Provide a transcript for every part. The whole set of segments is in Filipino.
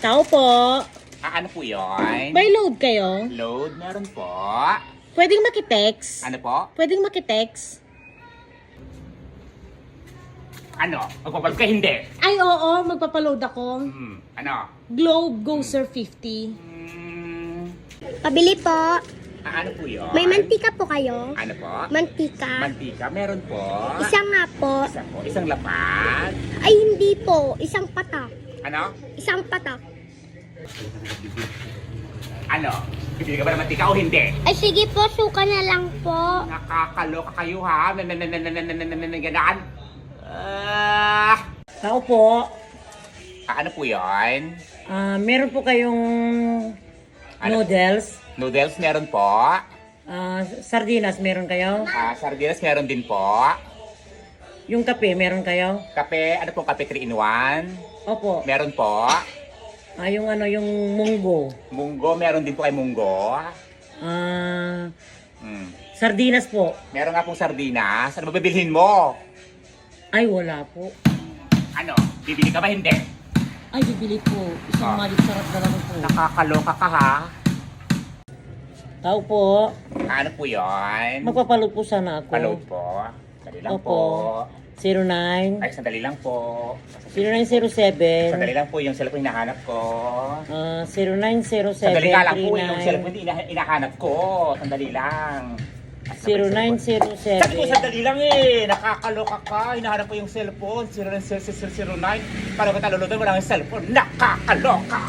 Tao po. Ano po yun? May load kayo? Load, meron po. Pwedeng makitext? Ano po? Pwedeng makitext? Ano? Magpapalog ka hindi? Ay, oo. Magpapaload ako. Ano? Globe Goser 50. Pabili po. Ano po yun? May mantika po kayo? Ano po? Mantika. Mantika, meron po. Isang nga po. Isa po. Isang lapad. Ay, hindi po. Isang patak. Ano? Isang patak. Ano? Bibili ka ba ng mantika o hindi? Ay, sige po. Suka na lang po. Nakakaloka kayo ha? Ganan? Tao po. Ano po yun? Meron po kayong noodles. Noodles, meron po. Sardinas, meron kayo? Sardinas, meron din po. Yung kape, meron kayo? Kape, ano pong kape 3 in 1? Opo. Meron po. Yung munggo. Munggo, meron din po kay munggo. Sardinas po. Meron nga pong sardinas. Ano ba bibilhin mo? Ay, wala po. Ano? Bibili ka ba hindi? Ay, bibili po. Isang malit sarap na lang po. Nakakaloka ka ha? Tao po. Ano po yun? Magpapaload po sana ako. Paload po. Sandali lang Opo. po. 09 Ay, sandali lang po. 0907 Sandali lang po yung cellphone hinahanap ko. 0907 Sandali nga lang po yung cellphone hinahanap ko. Sandali lang. 0907 Sabi ko, sandali lang eh. Nakakaloka ka. Hinahanap ko yung cellphone. 0909. Paano ka talulutan? Wala yung cellphone. Nakakaloka!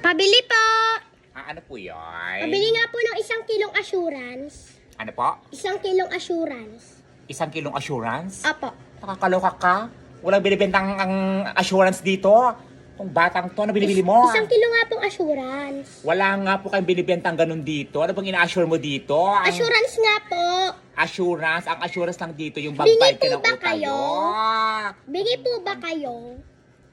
Pabili po. Ano po yun? Pabili nga po ng 1 assurance. Ano po? 1 kilong assurance. 1 kilong assurance? Apo. Nakakaloka ka? Walang binibentang ang assurance dito. Itong batang to, ano binibili mo? 1 kilo nga pong assurance. Wala nga po kayong binibentang ganun dito. Ano bang ina-assure mo dito? Assurance nga po. Assurance? Ang assurance lang dito, yung Bingi magbayad ka po ng ba utang. kayo? Ah, Bigay po ba kayo?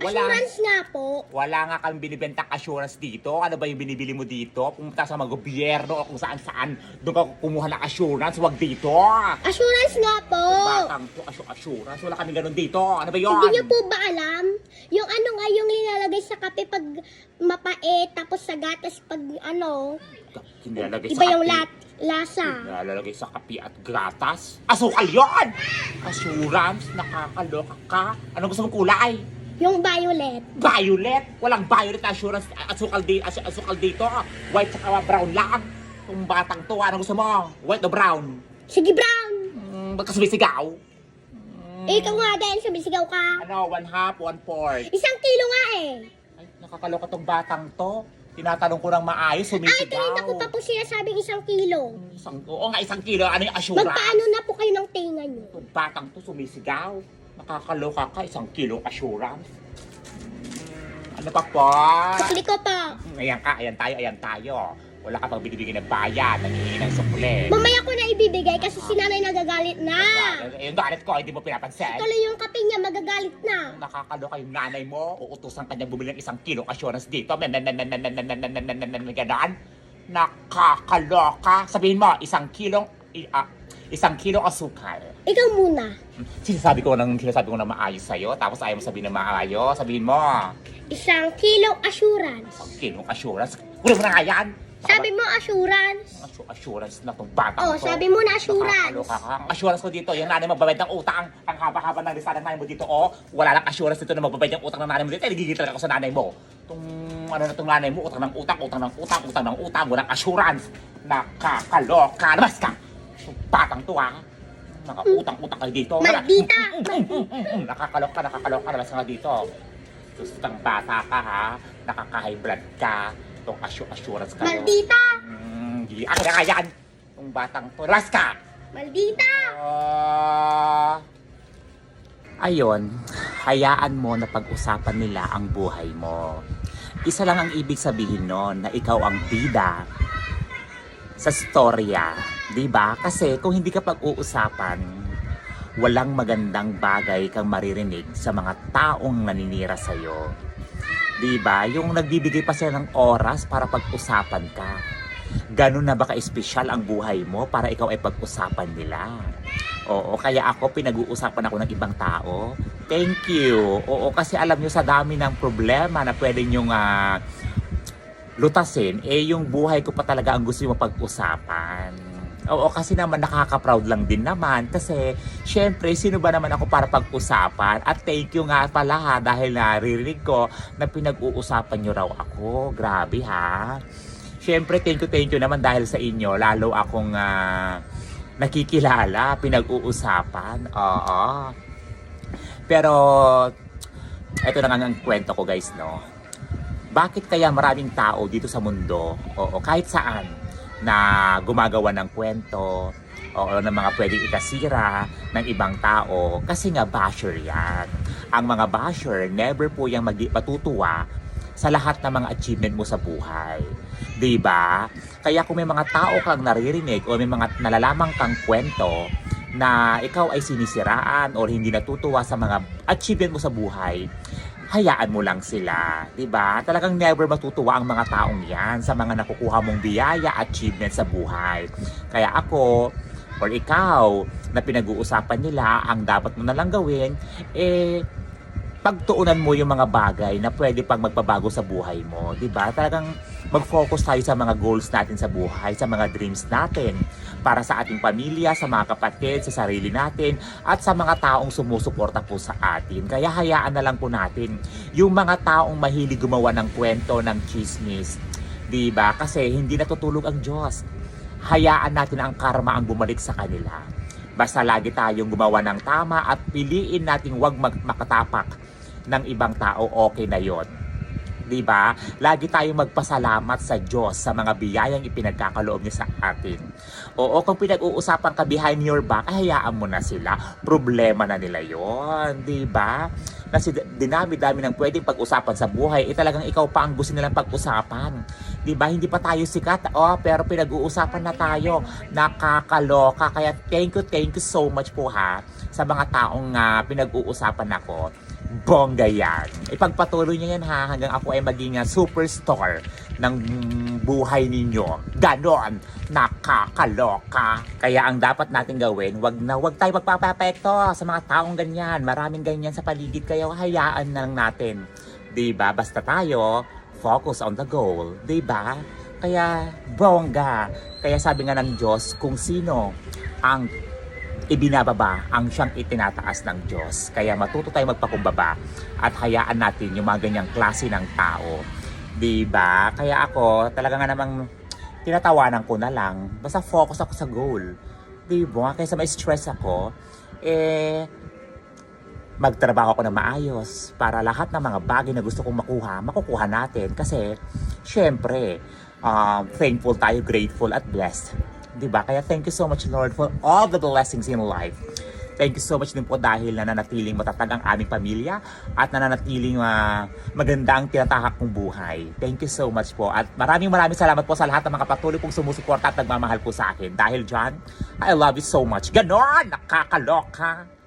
Wala. Assurance nga po. Wala nga kang binibentang assurance dito. Ano ba yung binibili mo dito? Pumunta sa mga gobyerno o kung saan-saan, doon ka kumuha ng assurance. Huwag dito. Assurance nga po. Batang to, assurance. Wala kami ganun dito. Ano ba yun? Hindi niyo po ba alam? Yung ano nga yung nilalagay sa kape pag mapait, tapos sa gatas pag ano, Hindi lalagay iba sa yung kape. lasa. Nalalagay sa kape at gatas. Asukal yun! Assurance, nakakaloka ka. Ano gusto mong kulay? Yung violet. Violet? Walang violet na assurance. Asukal dito. White saka brown lang. Kung batang to, ano gusto mo? White o brown? Sige, brown. Ba't ka sumisigaw? Eh, ikaw nga din, sumisigaw ka. Ano, 1/2, 1/4. 1 kilo nga eh. Ay, nakakaloka tong batang to. Tinatanong ko ng maayos, Ay, sumisigaw. kanina ko pa po sinasabing 1 kilo. Oo nga, 1 kilo. Ano yung assurance? Magpaano na po kayo ng tinga nyo? Itong batang to sumisigaw. Nakakaloka ka, 1 kilong assurance. Ano pa po? Sukli ko po. Ayan tayo. Wala ka pang binibigyan ng bayan, nangihingi ng sukle. Mamaya ko na ibibigay kasi si nanay nagagalit na. Yung galit ko, hindi mo pinapansin. Tuloy yung kape niya, magagalit na. Nakakaloka yung nanay mo, uutusan kanya bumili ng 1 kilong assurance dito. Ganon. Nakakaloka. Sabihin mo, 1 kilong asukal. Ikaw muna. Sinasabi ko ng maayos sa'yo, tapos ayaw mo sabihin ng maayos. Sabihin mo, 1 kilong assurance. 1 kilong assurance. Kunin mo na nga yan. Sabi mo assurance. Assurance na itong batang Oh, to. sabi mo na assurance. Nakakaloka ka. Ang assurance ko dito, yung nanay magbabayad ng utang. Ang haba-haba ng lista ng nanay mo dito, oh. Wala lang assurance dito na magbabayad ng utang ng nanay mo dito. Nagigil talaga ako sa nanay mo. Itong nanay mo, utang ng utang. Walang assurance. Nakakaloka. Labas ka. Itong batang to, ha. Nakautang-utang kayo dito. Maldita! Nakakaloka. Labas ka nga dito. Sustang bata ka, ha. Nakaka-high blood ka. Itong assurance kayo. Maldita! Akin na nga yan! Itong batang to. Labas ka! Maldita! Ayun, hayaan mo na pag-usapan nila ang buhay mo. Isa lang ang ibig sabihin nun, na ikaw ang bida sa storya. Diba? Kasi kung hindi ka pag-uusapan, walang magandang bagay kang maririnig sa mga taong naninira sa'yo. Diba? Yung nagbibigay pa sila ng oras para pag-usapan ka. Ganun na ba ka-espesyal ang buhay mo para ikaw ay pag-usapan nila? Oo, kaya ako pinag-uusapan ako ng ibang tao. Thank you. Oo, kasi alam nyo sa dami ng problema na pwede nyong lutasin, yung buhay ko pa talaga ang gusto nyo mapag-usapan. Oo, kasi naman nakaka-proud lang din naman kasi syempre sino ba naman ako para pag-usapan, at thank you nga pala ha, dahil naririnig ko na pinag-uusapan nyo raw ako. Grabe ha. Syempre thank you naman dahil sa inyo lalo akong nakikilala, pinag-uusapan. Oo. Pero eto na nga ang kwento ko guys, no. Bakit kaya maraming tao dito sa mundo, oo, kahit saan, na gumagawa ng kwento o ng mga pwedeng ikasira ng ibang tao? Kasi nga basher yan. Ang mga basher never po yung matutuwa sa lahat ng mga achievement mo sa buhay. Diba? Kaya kung may mga tao kang naririnig o may mga nalalamang kang kwento na ikaw ay sinisiraan o hindi natutuwa sa mga achievement mo sa buhay, hayaan mo lang sila, 'di ba? Talagang never matutuwa ang mga taong 'yan sa mga nakukuha mong biyaya, achievement sa buhay. Kaya ako or ikaw na pinag-uusapan nila, ang dapat mo na lang gawin pagtuunan mo yung mga bagay na pwede pang magpabago sa buhay mo, 'di ba? Talagang mag-focus tayo sa mga goals natin sa buhay, sa mga dreams natin, para sa ating pamilya, sa mga kapatid, sa sarili natin, at sa mga taong sumusuporta po sa atin. Kaya hayaan na lang po natin yung mga taong mahilig gumawa ng kwento, ng chismis, 'di ba? Kasi hindi natutulog ang Diyos. Hayaan natin ang karma ang bumalik sa kanila. Basta lagi tayong gumawa ng tama at piliin nating wag makatapak ng ibang tao, okay na yon. Di ba? Lagi tayong magpasalamat sa Diyos sa mga biyayang ipinagkakaloob niya sa atin. Oo, kung pinag-uusapan ka behind your back, hayaan mo na sila. Problema na nila yon, di ba? Kasi dinami-dami ng pwedeng pag-usapan sa buhay, talagang ikaw pa ang gusto nilang pag-usapan. Di ba? Hindi pa tayo sikat, pero pinag-uusapan na tayo. Nakakaloka. Kaya thank you so much po ha sa mga taong pinag-uusapan ako. Bongga yan. Ipagpatuloy niyo yan ha hanggang ako ay maging superstar ng buhay ninyo. Ganon. Nakakaloka. Kaya ang dapat natin gawin, wag tayo magpapapekto sa mga taong ganyan. Maraming ganyan sa paligid, kaya hayaan na lang natin. Diba? Basta tayo, focus on the goal. Diba? Kaya bongga. Kaya sabi nga ng Diyos, kung sino ang ibinababa, ang siyang itinataas ng Diyos. Kaya matuto tayo magpakumbaba at hayaan natin yung mga ganyang klase ng tao. Diba? Kaya ako, talaga nga namang tinatawanan ko na lang. Basta focus ako sa goal. Diba? Kaysa may stress ako, magtrabaho ako na maayos para lahat ng mga bagay na gusto kong makukuha natin. Kasi, syempre, thankful tayo, grateful at blessed. Diba? Kaya thank you so much, Lord, for all the blessings in life. Thank you so much din po dahil nananatiling matatag ang aming pamilya at nananatiling maganda ang tinatahak kong buhay. Thank you so much po. At maraming salamat po sa lahat ng mga patuloy pong sumusuporta at nagmamahal po sa akin. Dahil dyan, I love you so much. Ganon! Nakakaloka!